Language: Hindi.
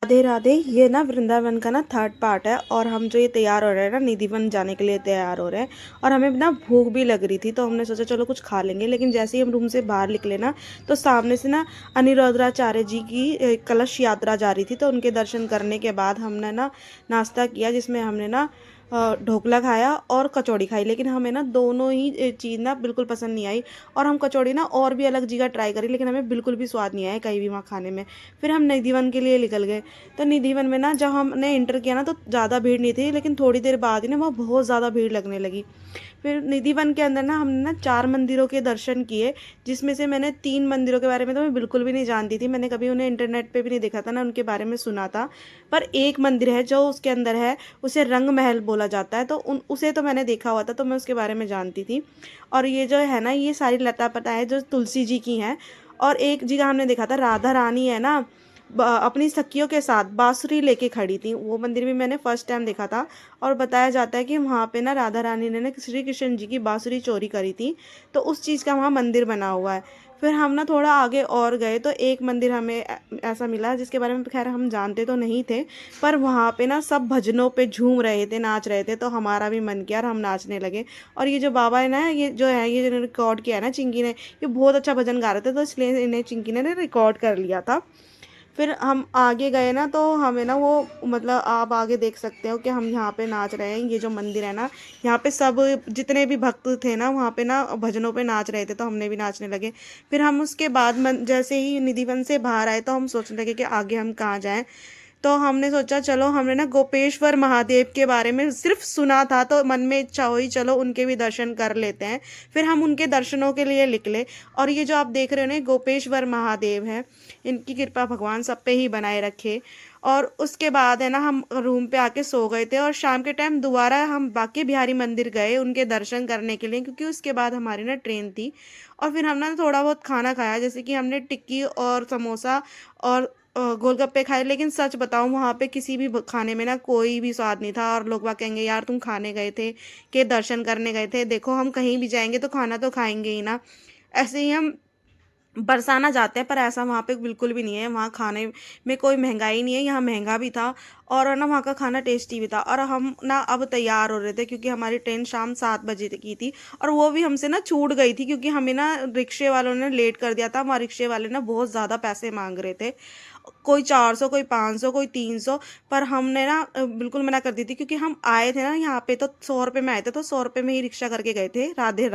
राधे राधे। ये ना वृंदावन का ना थर्ड पार्ट है और हम जो ये तैयार हो रहे हैं ना निधिवन जाने के लिए तैयार हो रहे हैं। और हमें ना भूख भी लग रही थी तो हमने सोचा चलो कुछ खा लेंगे, लेकिन जैसे ही हम रूम से बाहर निकले ना तो सामने से ना अनिरुद्धाचार्य जी की कलश यात्रा जा रही थी। तो उनके दर्शन करने के बाद हमने ना नाश्ता किया, जिसमें हमने ना ढोकला खाया और कचौड़ी खाई। लेकिन हमें ना दोनों ही चीज़ ना बिल्कुल पसंद नहीं आई। और हम कचौड़ी ना और भी अलग जगह ट्राई करी, लेकिन हमें बिल्कुल भी स्वाद नहीं आया कहीं भी वहाँ खाने में। फिर हम निधिवन के लिए निकल गए। तो निधिवन में ना जब हमने इंटर किया ना तो ज़्यादा भीड़ नहीं थी, लेकिन थोड़ी देर बाद ही ना वहाँ बहुत ज़्यादा भीड़ लगने लगी। फिर निधिवन के अंदर ना हमने ना 4 मंदिरों के दर्शन किए, जिसमें से मैंने 3 मंदिरों के बारे में तो मैं बिल्कुल भी नहीं जानती थी। मैंने कभी उन्हें इंटरनेट पे भी नहीं देखा था, ना उनके बारे में सुना था। पर एक मंदिर है जो उसके अंदर है, उसे रंग महल बोला जाता है। तो उन उसे तो मैंने देखा हुआ था, तो मैं उसके बारे में जानती थी। और ये जो है ना, ये सारी लता पता है जो तुलसी जी की हैं। और एक जगह हमने देखा था राधा रानी है ना, अपनी सखियों के साथ बांसुरी लेके खड़ी थी। वो मंदिर भी मैंने फर्स्ट टाइम देखा था। और बताया जाता है कि वहाँ पे ना राधा रानी ने ना श्री कृष्ण जी की बांसुरी चोरी करी थी। तो उस चीज़ का वहाँ मंदिर बना हुआ है। फिर हम ना थोड़ा आगे और गए तो एक मंदिर हमें ऐसा मिला जिसके बारे में खैर हम जानते तो नहीं थे। पर वहाँ पे ना सब भजनों पे झूम रहे थे, नाच रहे थे, तो हमारा भी मन किया और हम नाचने लगे। और ये जो बाबा है ना, ये जो है, ये रिकॉर्ड किया है ना चिंकी ने, ये बहुत अच्छा भजन गा रहे थे, तो इसलिए इन्हें चिंकी ने रिकॉर्ड कर लिया था। फिर हम आगे गए ना तो हमें ना वो, मतलब आप आगे देख सकते हो कि हम यहाँ पे नाच रहे हैं। ये जो मंदिर है ना, यहाँ पे सब जितने भी भक्त थे ना वहाँ पे ना भजनों पे नाच रहे थे, तो हमने भी नाचने लगे। फिर हम उसके बाद जैसे ही निधिवन से बाहर आए तो हम सोचने लगे कि आगे हम कहाँ जाएं। तो हमने सोचा चलो, हमने ना गोपेश्वर महादेव के बारे में सिर्फ सुना था, तो मन में इच्छा हुई चलो उनके भी दर्शन कर लेते हैं। फिर हम उनके दर्शनों के लिए निकले। और ये जो आप देख रहे हो ना, गोपेश्वर महादेव हैं। इनकी कृपा भगवान सब पे ही बनाए रखे। और उसके बाद है ना हम रूम पे आके सो गए थे, और शाम के टाइम दोबारा हम बांके बिहारी मंदिर गए उनके दर्शन करने के लिए, क्योंकि उसके बाद हमारी ना ट्रेन थी। और फिर हमने ना थोड़ा बहुत खाना खाया, जैसे कि हमने टिक्की और समोसा और गोलगप्पे खाए। लेकिन सच बताऊं, वहाँ पे किसी भी खाने में ना कोई भी स्वाद नहीं था। और लोग वह कहेंगे यार तुम खाने गए थे कि दर्शन करने गए थे? देखो, हम कहीं भी जाएंगे तो खाना तो खाएंगे ही ना। ऐसे ही हम बरसाना जाते हैं, पर ऐसा वहाँ पे बिल्कुल भी नहीं है। वहाँ खाने में कोई महंगाई नहीं है, यहाँ महंगा भी था। और है ना वहाँ का खाना टेस्टी भी था। और हम ना अब तैयार हो रहे थे, क्योंकि हमारी ट्रेन शाम 7 बजे की थी। और वो भी हमसे ना छूट गई थी, क्योंकि हमें ना रिक्शे वालों ने लेट कर दिया था। वहाँ रिक्शे वाले ना बहुत ज़्यादा पैसे मांग रहे थे, कोई 400, कोई 500, कोई 300। पर हमने ना बिल्कुल मना कर दी थी, क्योंकि हम आए थे ना यहाँ पे तो 100 रुपये में आए थे, तो 100 रुपये में ही रिक्शा करके गए थे। राधे राधे।